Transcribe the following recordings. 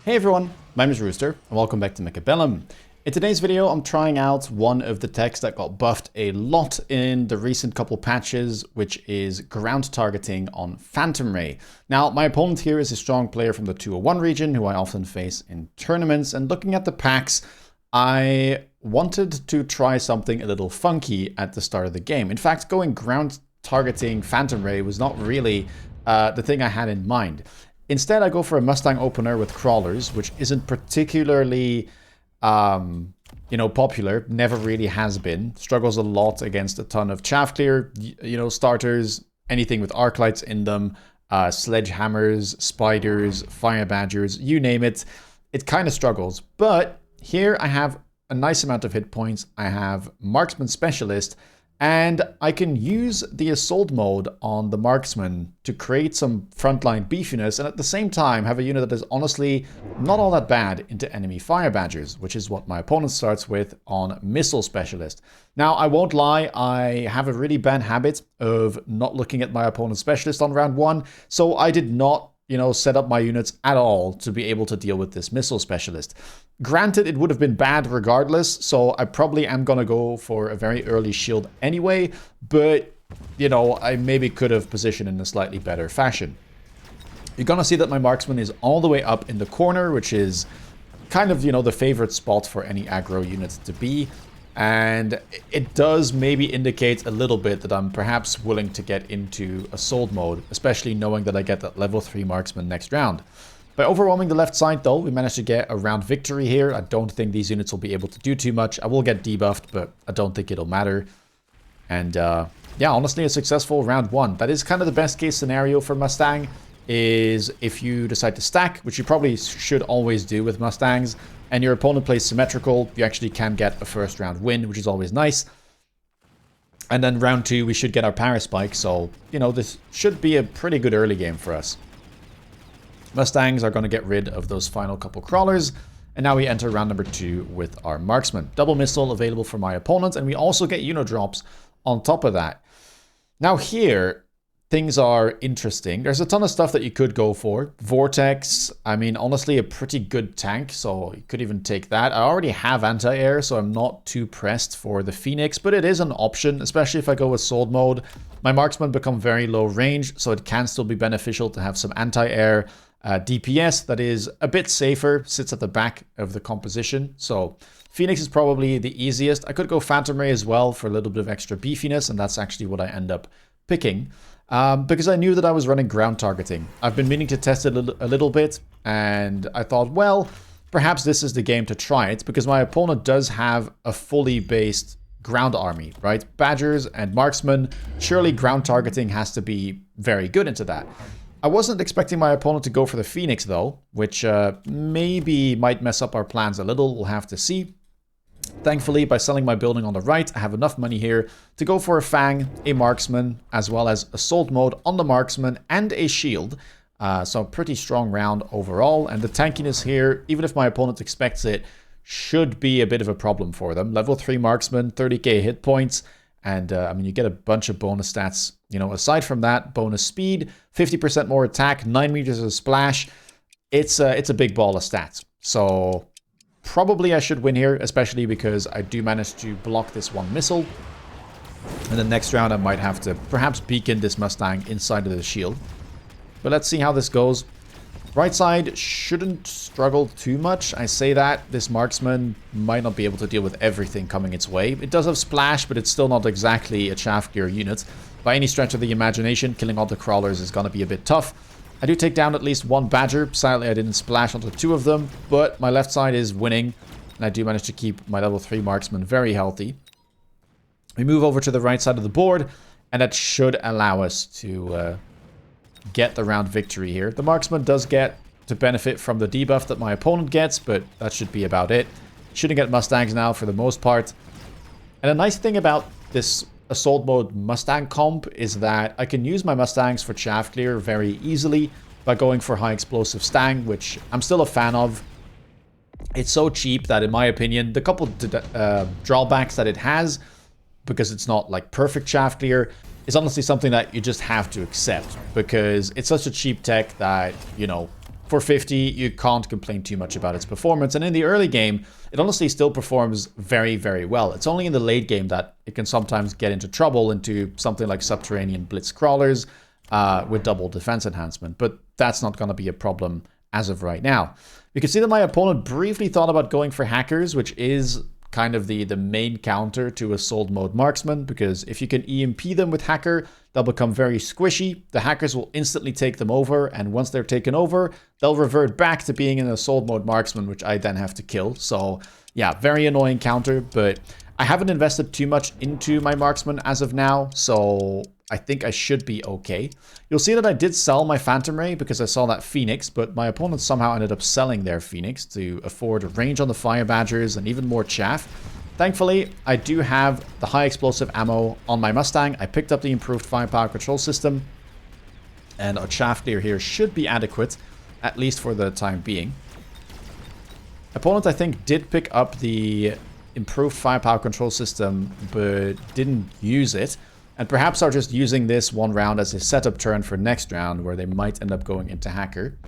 Hey everyone, my name is Rooster, and welcome back to Mechabellum. In today's video, I'm trying out one of the techs that got buffed a lot in the recent couple patches, which is ground targeting on Phantom Ray. Now, my opponent here is a strong player from the 201 region, who I often face in tournaments, and looking at the packs, I wanted to try something a little funky at the start of the game. In fact, going ground targeting Phantom Ray was not really the thing I had in mind. Instead, I go for a Mustang opener with crawlers, which isn't particularly, popular. Never really has been. Struggles a lot against a ton of chaff clear, starters, anything with arc lights in them, sledgehammers, spiders, fire badgers, you name it. It kind of struggles. But here I have a nice amount of hit points. I have Marksman Specialist, and I can use the assault mode on the marksman to create some frontline beefiness and at the same time have a unit that is honestly not all that bad into enemy fire badgers, which is what my opponent starts with on missile specialist. Now, I won't lie, I have a really bad habit of not looking at my opponent's specialist on round one, so I did not set up my units at all to be able to deal with this missile specialist. Granted, it would have been bad regardless, so I probably am going to go for a very early shield anyway, but, I maybe could have positioned in a slightly better fashion. You're going to see that my marksman is all the way up in the corner, which is kind of, the favorite spot for any aggro unit to be. And it does maybe indicate a little bit that I'm perhaps willing to get into assault mode, especially knowing that I get that level 3 marksman next round. By overwhelming the left side though, we managed to get a round victory here. I don't think these units will be able to do too much. I will get debuffed, but I don't think it'll matter. And yeah, honestly, a successful round one. That is kind of the best case scenario for Mustang, is if you decide to stack, which you probably should always do with Mustangs, and your opponent plays symmetrical, you actually can get a first round win, which is always nice. And then round two, we should get our power spike, so, this should be a pretty good early game for us. Mustangs are going to get rid of those final couple crawlers, and now we enter round number 2 with our marksman. Double missile available for my opponent, and we also get unidrops on top of that. Now here, things are interesting. There's a ton of stuff that you could go for. Vortex, I mean, honestly, a pretty good tank, so you could even take that. I already have anti-air, so I'm not too pressed for the Phoenix, but it is an option, especially if I go with sword mode. My marksmen become very low range, so it can still be beneficial to have some anti-air DPS that is a bit safer, sits at the back of the composition. So Phoenix is probably the easiest. I could go Phantom Ray as well for a little bit of extra beefiness, and that's actually what I end up picking. Because I knew that I was running ground targeting. I've been meaning to test it a little bit, and I thought, well, perhaps this is the game to try it, because my opponent does have a fully based ground army, right? Badgers and marksmen, surely ground targeting has to be very good into that. I wasn't expecting my opponent to go for the Phoenix though, which maybe might mess up our plans a little, we'll have to see. Thankfully, by selling my building on the right, I have enough money here to go for a Fang, a Marksman, as well as Assault mode on the Marksman and a Shield. So a pretty strong round overall, and the tankiness here, even if my opponent expects it, should be a bit of a problem for them. Level 3 Marksman, 30k hit points, and I mean, you get a bunch of bonus stats. Aside from that, bonus speed, 50% more attack, 9 meters of splash. It's a big ball of stats. So probably I should win here, especially because I do manage to block this one missile. And the next round I might have to perhaps beacon this Mustang inside of the shield. But let's see how this goes. Right side shouldn't struggle too much. I say that, this marksman might not be able to deal with everything coming its way. It does have splash, but it's still not exactly a chaff gear unit. By any stretch of the imagination, killing all the crawlers is going to be a bit tough. I do take down at least one badger. Sadly, I didn't splash onto 2 of them, but my left side is winning, and I do manage to keep my level 3 marksman very healthy. We move over to the right side of the board, and that should allow us to get the round victory here. The marksman does get to benefit from the debuff that my opponent gets, but that should be about it. Shooting at Mustangs now for the most part. And a nice thing about this assault mode Mustang comp is that I can use my Mustangs for chaff clear very easily by going for high explosive Stang, which I'm still a fan of. It's so cheap that, in my opinion, the couple drawbacks that it has, because it's not like perfect chaff clear, is honestly something that you just have to accept, because it's such a cheap tech that, for 50, you can't complain too much about its performance. And in the early game, it honestly still performs very, very well. It's only in the late game that it can sometimes get into trouble into something like subterranean blitz crawlers with double defense enhancement. But that's not going to be a problem as of right now. You can see that my opponent briefly thought about going for hackers, which is kind of the main counter to Assault Mode Marksman, because if you can EMP them with Hacker, they'll become very squishy. The hackers will instantly take them over, and once they're taken over, they'll revert back to being an Assault Mode Marksman, which I then have to kill. So yeah, very annoying counter, but I haven't invested too much into my Marksman as of now, so I think I should be okay. You'll see that I did sell my Phantom Ray because I saw that Phoenix, but my opponent somehow ended up selling their Phoenix to afford a range on the Fire Badgers and even more chaff. Thankfully, I do have the high explosive ammo on my Mustang. I picked up the improved firepower control system, and our chaff clear here should be adequate, at least for the time being. Opponent, I think, did pick up the improved firepower control system, but didn't use it. And perhaps are just using this one round as a setup turn for next round, where they might end up going into Hacker.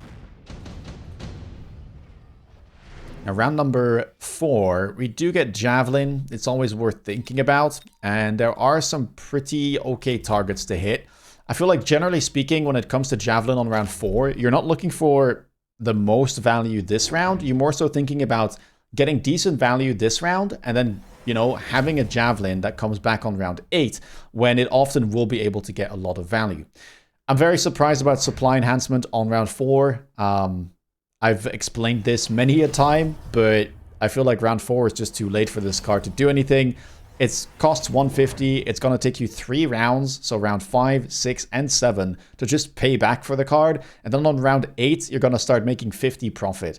Now, round number 4, we do get Javelin. It's always worth thinking about, and there are some pretty okay targets to hit. I feel like, generally speaking, when it comes to Javelin on round 4, you're not looking for the most value this round. You're more so thinking about getting decent value this round, and then, you know, having a Javelin that comes back on round 8, when it often will be able to get a lot of value. I'm very surprised about supply enhancement on round 4. I've explained this many a time, but I feel like round 4 is just too late for this card to do anything. It costs 150. It's going to take you 3 rounds, so round 5, 6, and 7, to just pay back for the card. And then on round 8, you're going to start making 50 profit,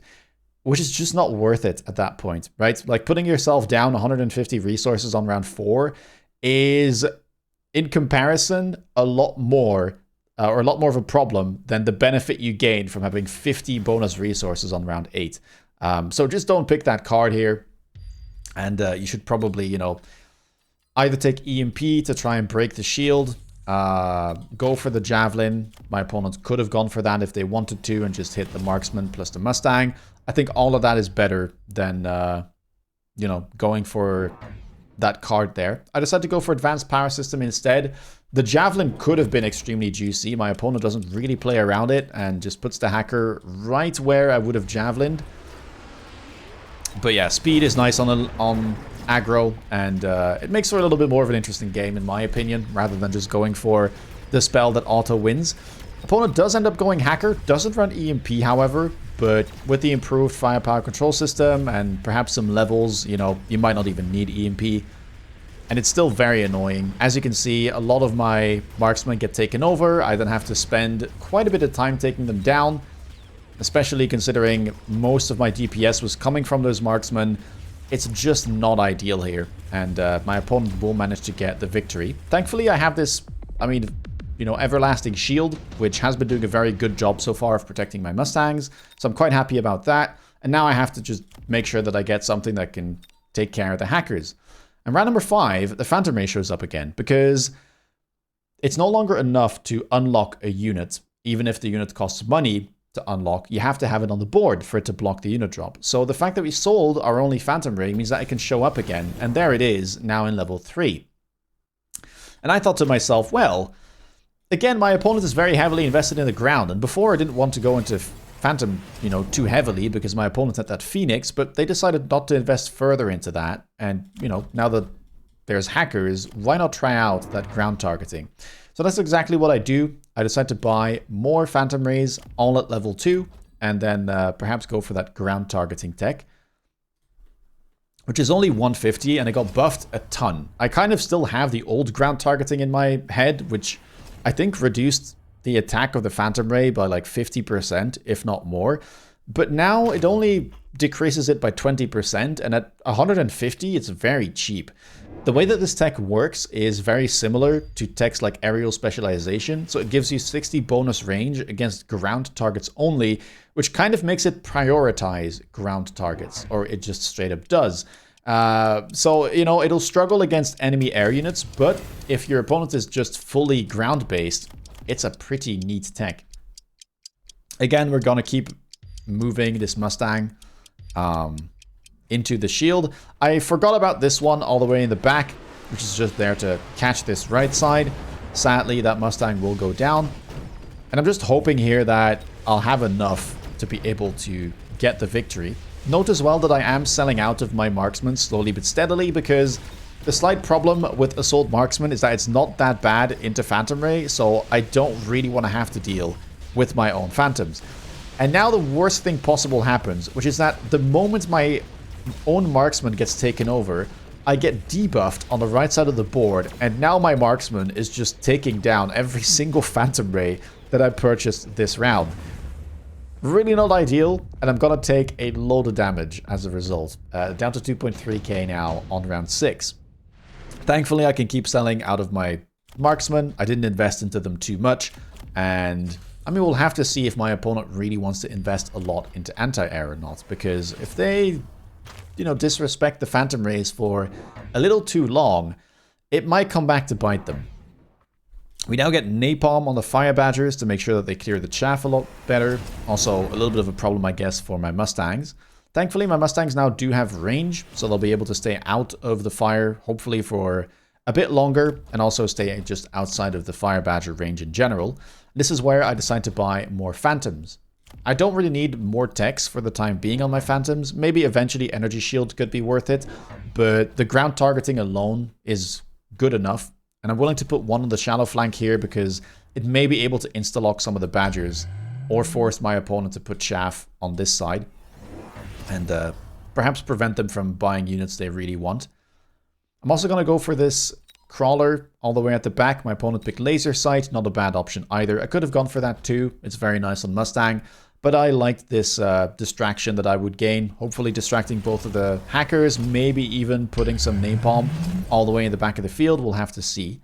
which is just not worth it at that point, right? Like, putting yourself down 150 resources on round 4 is, in comparison, a lot more of a problem than the benefit you gain from having 50 bonus resources on round 8. So just don't pick that card here. And you should probably, you know, either take EMP to try and break the shield, go for the Javelin. My opponents could have gone for that if they wanted to and just hit the Marksman plus the Mustang. I think all of that is better than, you know, going for that card there. I decided to go for Advanced Power System instead. The Javelin could have been extremely juicy. My opponent doesn't really play around it and just puts the Hacker right where I would have Javelined. But yeah, speed is nice on aggro, and it makes for a little bit more of an interesting game, in my opinion, rather than just going for the spell that auto wins. Opponent does end up going Hacker, doesn't run EMP, however, but with the improved firepower control system and perhaps some levels, you know, you might not even need EMP. And it's still very annoying. As you can see, a lot of my marksmen get taken over. I then have to spend quite a bit of time taking them down, especially considering most of my DPS was coming from those marksmen. It's just not ideal here, and my opponent will manage to get the victory. Thankfully, I have this, I mean, you know, Everlasting Shield, which has been doing a very good job so far of protecting my Mustangs, so I'm quite happy about that. And now I have to just make sure that I get something that can take care of the hackers. And round number 5, the Phantom Ray shows up again, because it's no longer enough to unlock a unit, even if the unit costs money to unlock. You have to have it on the board for it to block the unit drop. So the fact that we sold our only Phantom Ray means that it can show up again, and there it is, now in level 3. And I thought to myself, well, again, my opponent is very heavily invested in the ground, and before I didn't want to go into Phantom, you know, too heavily because my opponent had that Phoenix, but they decided not to invest further into that. And, you know, now that there's hackers, why not try out that ground targeting? So that's exactly what I do. I decide to buy more Phantom Rays all at level 2, and then perhaps go for that ground targeting tech, which is only 150, and it got buffed a ton. I kind of still have the old ground targeting in my head, which I think reduced the attack of the Phantom Ray by like 50%, if not more. But now it only decreases it by 20%, and at 150, it's very cheap. The way that this tech works is very similar to techs like Aerial Specialization, so it gives you 60 bonus range against ground targets only, which kind of makes it prioritize ground targets, or it just straight up does. So, you know, it'll struggle against enemy air units, but if your opponent is just fully ground-based, it's a pretty neat tech. Again, we're going to keep moving this Mustang into the shield. I forgot about this one all the way in the back, which is just there to catch this right side. Sadly, that Mustang will go down. And I'm just hoping here that I'll have enough to be able to get the victory. Note as well that I am selling out of my marksman slowly but steadily, because the slight problem with assault marksman is that it's not that bad into phantom ray, so I don't really want to have to deal with my own phantoms. And now the worst thing possible happens, which is that the moment my own marksman gets taken over, I get debuffed on the right side of the board, and now my marksman is just taking down every single phantom ray that I purchased this round. Really not ideal, and I'm gonna take a load of damage as a result. Down to 2.3k now on round 6. Thankfully, I can keep selling out of my marksman. I didn't invest into them too much, and I mean, we'll have to see if my opponent really wants to invest a lot into anti-air or not, because if they, disrespect the phantom rays for a little too long, it might come back to bite them. We now get napalm on the fire badgers to make sure that they clear the chaff a lot better. Also, a little bit of a problem, I guess, for my mustangs. Thankfully, my mustangs now do have range, so they'll be able to stay out of the fire, hopefully for a bit longer, and also stay just outside of the fire badger range in general. This is where I decide to buy more phantoms. I don't really need more techs for the time being on my phantoms. Maybe eventually energy shield could be worth it, but the ground targeting alone is good enough. And I'm willing to put one on the shallow flank here because it may be able to insta-lock some of the badgers or force my opponent to put chaff on this side and perhaps prevent them from buying units they really want. I'm also going to go for this crawler all the way at the back. My opponent picked laser sight, not a bad option either. I could have gone for that too. It's very nice on Mustang, but I liked this distraction that I would gain. Hopefully distracting both of the hackers, maybe even putting some napalm all the way in the back of the field. We'll have to see.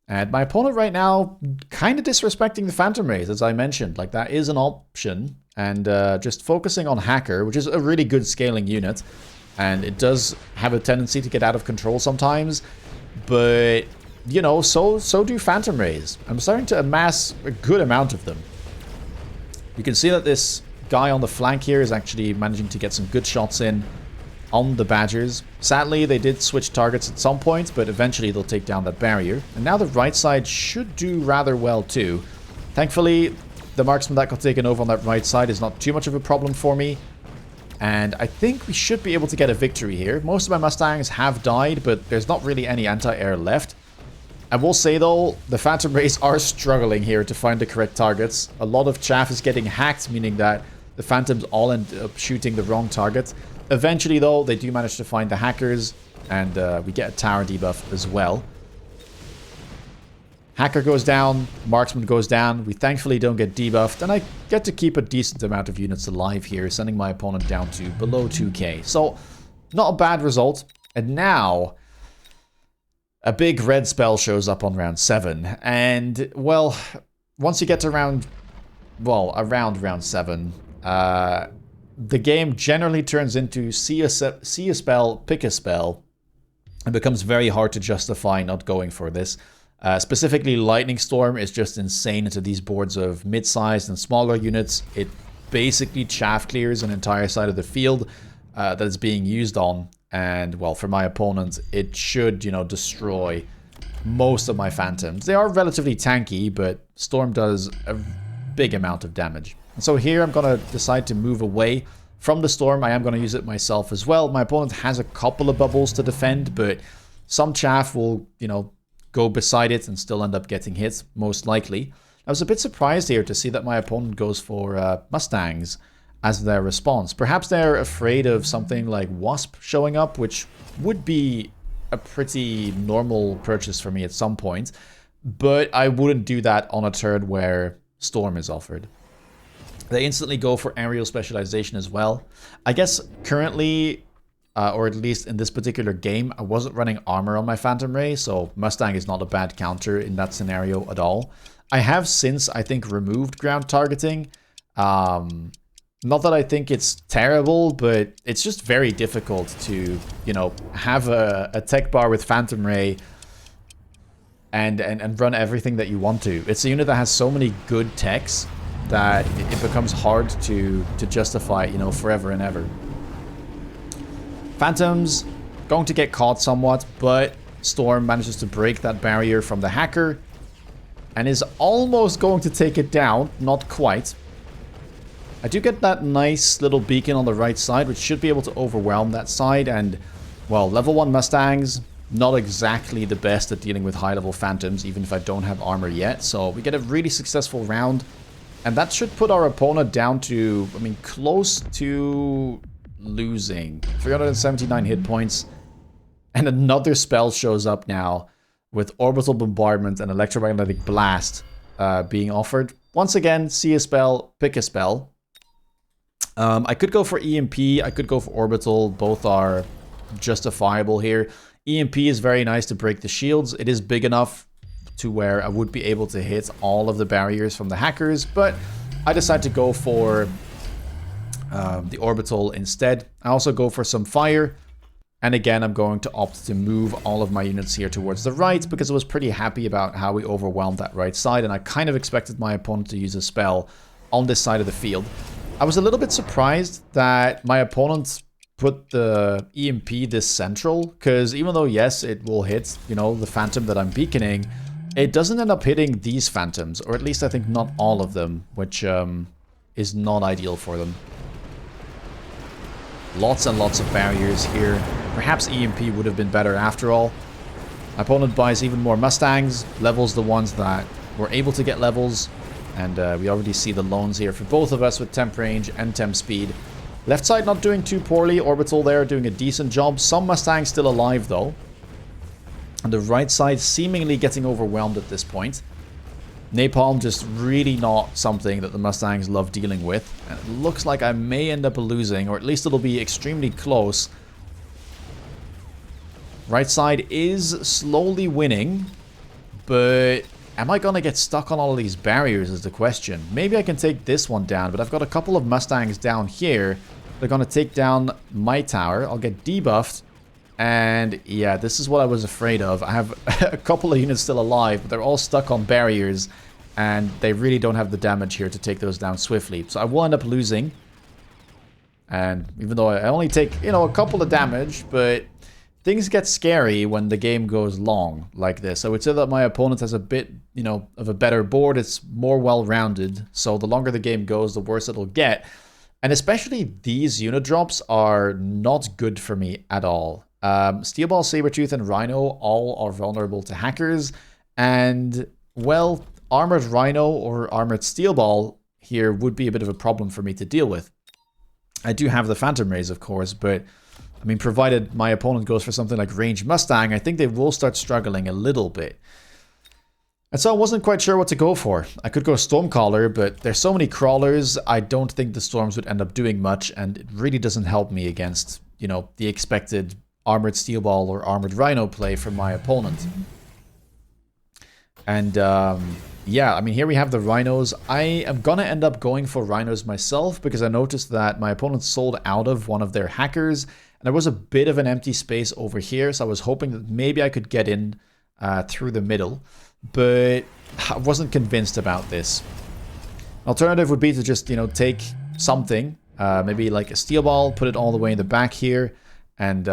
And my opponent right now, kind of disrespecting the phantom rays, as I mentioned. Like, that is an option. And just focusing on hacker, which is a really good scaling unit. And it does have a tendency to get out of control sometimes. But, so do phantom rays. I'm starting to amass a good amount of them. You can see that this guy on the flank here is actually managing to get some good shots in on the badgers. Sadly, they did switch targets at some point, but eventually they'll take down that barrier. And now the right side should do rather well too. Thankfully, the marksman that got taken over on that right side is not too much of a problem for me. And I think we should be able to get a victory here. Most of my Mustangs have died, but there's not really any anti-air left. I will say though, the Phantom Rays are struggling here to find the correct targets. A lot of chaff is getting hacked, meaning that the Phantoms all end up shooting the wrong target. Eventually though, they do manage to find the hackers, and we get a tower debuff as well. Hacker goes down, marksman goes down. We thankfully don't get debuffed, and I get to keep a decent amount of units alive here, sending my opponent down to below 2k. So, not a bad result. And now, a big red spell shows up on round 7. And, well, once you get to around round 7, the game generally turns into see a spell, pick a spell. It becomes very hard to justify not going for this. Specifically, Lightning Storm is just insane into these boards of mid-sized and smaller units. It basically chaff clears an entire side of the field that it's being used on. And, well, for my opponent, it should, destroy most of my Phantoms. They are relatively tanky, but Storm does a big amount of damage. And so here I'm going to decide to move away from the Storm. I am going to use it myself as well. My opponent has a couple of bubbles to defend, but some chaff will, go beside it and still end up getting hit, most likely. I was a bit surprised here to see that my opponent goes for Mustangs as their response. Perhaps they're afraid of something like Wasp showing up, which would be a pretty normal purchase for me at some point, but I wouldn't do that on a turn where Storm is offered. They instantly go for aerial specialization as well. I guess currently, or at least in this particular game, I wasn't running armor on my Phantom Ray, so Mustang is not a bad counter in that scenario at all. I have since, I think, removed ground targeting. Not that I think it's terrible, but it's just very difficult to, have a tech bar with Phantom Ray and run everything that you want to. It's a unit that has so many good techs that it becomes hard to justify, you know, forever and ever. Phantoms going to get caught somewhat, but Storm manages to break that barrier from the hacker and is almost going to take it down. Not quite. I do get that nice little beacon on the right side, which should be able to overwhelm that side. And, well, level 1 Mustangs, not exactly the best at dealing with high-level Phantoms, even if I don't have armor yet. So we get a really successful round. And that should put our opponent down to, I mean, close to losing. 379 hit points. And another spell shows up now with Orbital Bombardment and Electromagnetic Blast being offered. Once again, see a spell, pick a spell. I could go for EMP, I could go for Orbital. Both are justifiable here. EMP is very nice to break the shields. It is big enough to where I would be able to hit all of the barriers from the hackers, but I decided to go for the Orbital instead. I also go for some fire. And again, I'm going to opt to move all of my units here towards the right because I was pretty happy about how we overwhelmed that right side. And I kind of expected my opponent to use a spell on this side of the field. I was a little bit surprised that my opponent put the EMP this central. Because even though, yes, it will hit, you know, the Phantom that I'm beaconing, it doesn't end up hitting these Phantoms. Or at least I think not all of them, which is not ideal for them. Lots and lots of barriers here. Perhaps EMP would have been better after all. My opponent buys even more Mustangs, levels the ones that were able to get levels. And we already see the loans here for both of us with temp range and temp speed. Left side not doing too poorly. Orbital there doing a decent job. Some Mustangs still alive though. And the right side seemingly getting overwhelmed at this point. Napalm just really not something that the Mustangs love dealing with. And it looks like I may end up losing, or at least it'll be extremely close. Right side is slowly winning, but am I going to get stuck on all of these barriers is the question. Maybe I can take this one down, but I've got a couple of Mustangs down here. They're going to take down my tower. I'll get debuffed. And yeah, this is what I was afraid of. I have a couple of units still alive, but they're all stuck on barriers. And they really don't have the damage here to take those down swiftly. So I will end up losing. And even though I only take, you know, a couple of damage, but things get scary when the game goes long like this. I would say that my opponent has a bit, you know, of a better board. It's more well-rounded. So the longer the game goes, the worse it'll get. And especially these unit drops are not good for me at all. Steel Ball, Sabretooth, and Rhino all are vulnerable to hackers. And, well, Armored Rhino or Armored Steel Ball here would be a bit of a problem for me to deal with. I do have the Phantom Rays, of course, but, I mean, provided my opponent goes for something like Ranged Mustang, I think they will start struggling a little bit. And so I wasn't quite sure what to go for. I could go Stormcaller, but there's so many crawlers, I don't think the Storms would end up doing much, and it really doesn't help me against, you know, the expected Armored Steel Ball or Armored Rhino play from my opponent. And, yeah, I mean, here we have the Rhinos. I am gonna end up going for Rhinos myself because I noticed that my opponent sold out of one of their hackers, and there was a bit of an empty space over here, so I was hoping that maybe I could get in through the middle, but I wasn't convinced about this. Alternative would be to just, you know, take something, maybe like a Steel Ball, put it all the way in the back here, and,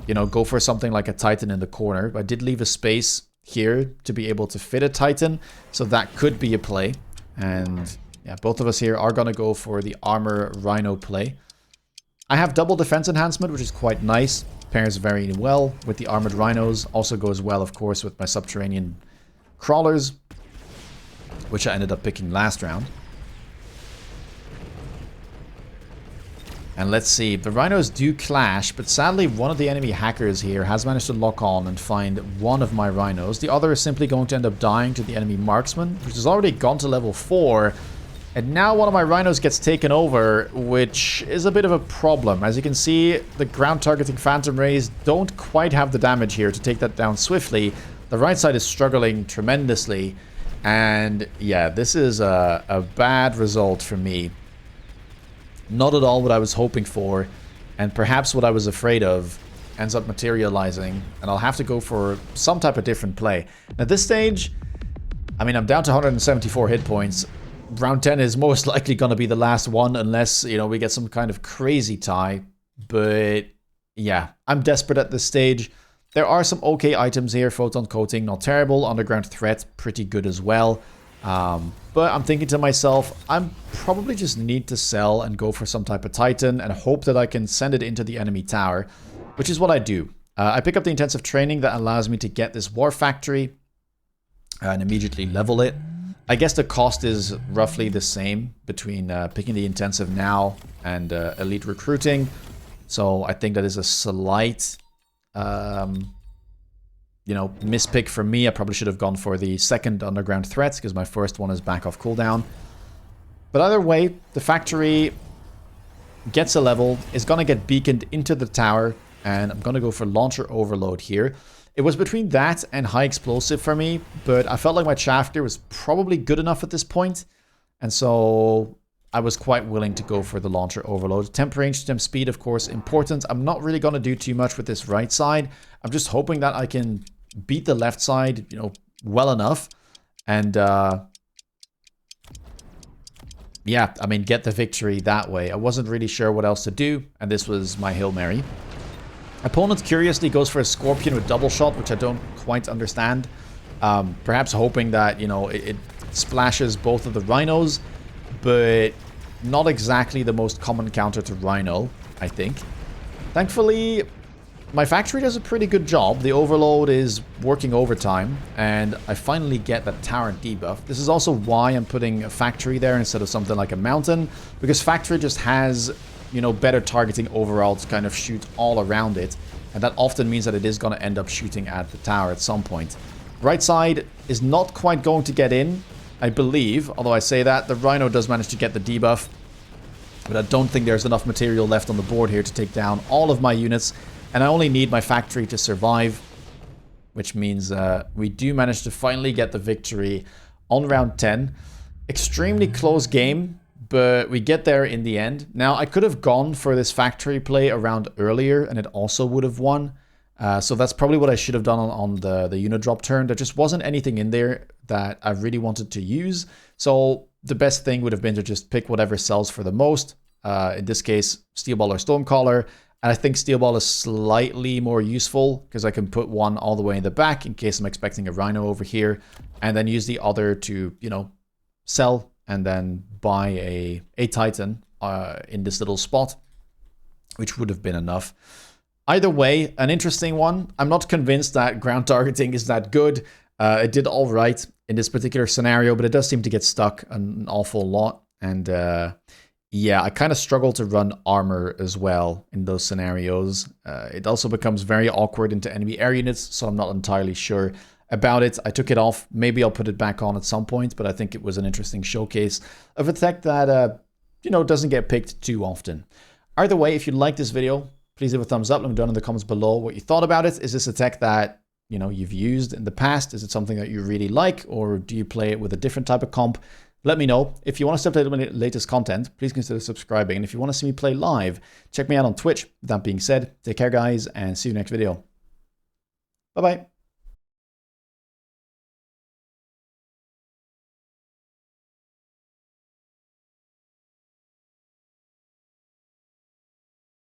you know, go for something like a Titan in the corner. I did leave a space here to be able to fit a Titan, so that could be a play. And yeah, both of us here are going to go for the Armor Rhino play. I have double defense enhancement, which is quite nice. Pairs very well with the Armored Rhinos. Also goes well, of course, with my Subterranean Crawlers, which I ended up picking last round. And let's see, the Rhinos do clash, but sadly one of the enemy hackers here has managed to lock on and find one of my Rhinos. The other is simply going to end up dying to the enemy Marksman, which has already gone to level 4. And now one of my Rhinos gets taken over, which is a bit of a problem. As you can see, the ground targeting Phantom Rays don't quite have the damage here to take that down swiftly. The right side is struggling tremendously. And yeah, this is a bad result for me. Not at all what I was hoping for, and perhaps what I was afraid of ends up materializing, and I'll have to go for some type of different play. At this stage, I mean, I'm down to 174 hit points. round 10 is most likely going to be the last one unless, you know, we get some kind of crazy tie. But yeah, I'm desperate at this stage. There are some okay items here. Photon Coating, not terrible. Underground Threat, pretty good as well. But I'm thinking to myself, I'm probably just need to sell and go for some type of Titan and hope that I can send it into the enemy tower, which is what I do. I pick up the intensive training that allows me to get this war factory and immediately level it. I guess the cost is roughly the same between picking the intensive now and elite recruiting. So I think that is a slight, you know, mispick for me. I probably should have gone for the second underground threat because my first one is back off cooldown. But either way, the factory gets a level, is going to get beaconed into the tower, and I'm going to go for launcher overload here. It was between that and high explosive for me, but I felt like my shafter was probably good enough at this point, and so I was quite willing to go for the launcher overload. Temp range, temp speed, of course, important. I'm not really going to do too much with this right side. I'm just hoping that I can beat the left side, you know, well enough, and yeah, I mean, get the victory that way. I wasn't really sure what else to do, and this was my Hail Mary. Opponent curiously goes for a Scorpion with double shot, which I don't quite understand. Perhaps hoping that, you know, it splashes both of the Rhinos, but not exactly the most common counter to Rhino, I think. Thankfully, my factory does a pretty good job. The overload is working overtime, and I finally get that tower debuff. This is also why I'm putting a factory there instead of something like a mountain, because factory just has, you know, better targeting overall to kind of shoot all around it, and that often means that it is going to end up shooting at the tower at some point. Right side is not quite going to get in, I believe, although I say that, the Rhino does manage to get the debuff, but I don't think there's enough material left on the board here to take down all of my units, and I only need my factory to survive, which means we do manage to finally get the victory on round 10. Extremely close game, but we get there in the end. Now, I could have gone for this factory play a round earlier, and it also would have won. So that's probably what I should have done on the unit drop turn. There just wasn't anything in there that I really wanted to use. So the best thing would have been to just pick whatever sells for the most. In this case, Steel Ball or Stormcaller. And I think Steel Ball is slightly more useful because I can put one all the way in the back in case I'm expecting a Rhino over here. And then use the other to, you know, sell and then buy a Titan in this little spot, which would have been enough. Either way, an interesting one. I'm not convinced that ground targeting is that good. It did all right in this particular scenario, but it does seem to get stuck an awful lot. And yeah, I kind of struggle to run armor as well in those scenarios. It also becomes very awkward into enemy air units, so I'm not entirely sure about it. I took it off. Maybe I'll put it back on at some point, but I think it was an interesting showcase of a tech that, you know, doesn't get picked too often. Either way, if you like this video, please leave a thumbs up. Let me know in the comments below what you thought about it. Is this a tech that, you know, you've used in the past? Is it something that you really like, or do you play it with a different type of comp? Let me know. If you want to stay updated with my latest content, please consider subscribing. And if you want to see me play live, check me out on Twitch. With that being said, take care, guys, and see you next video. Bye-bye.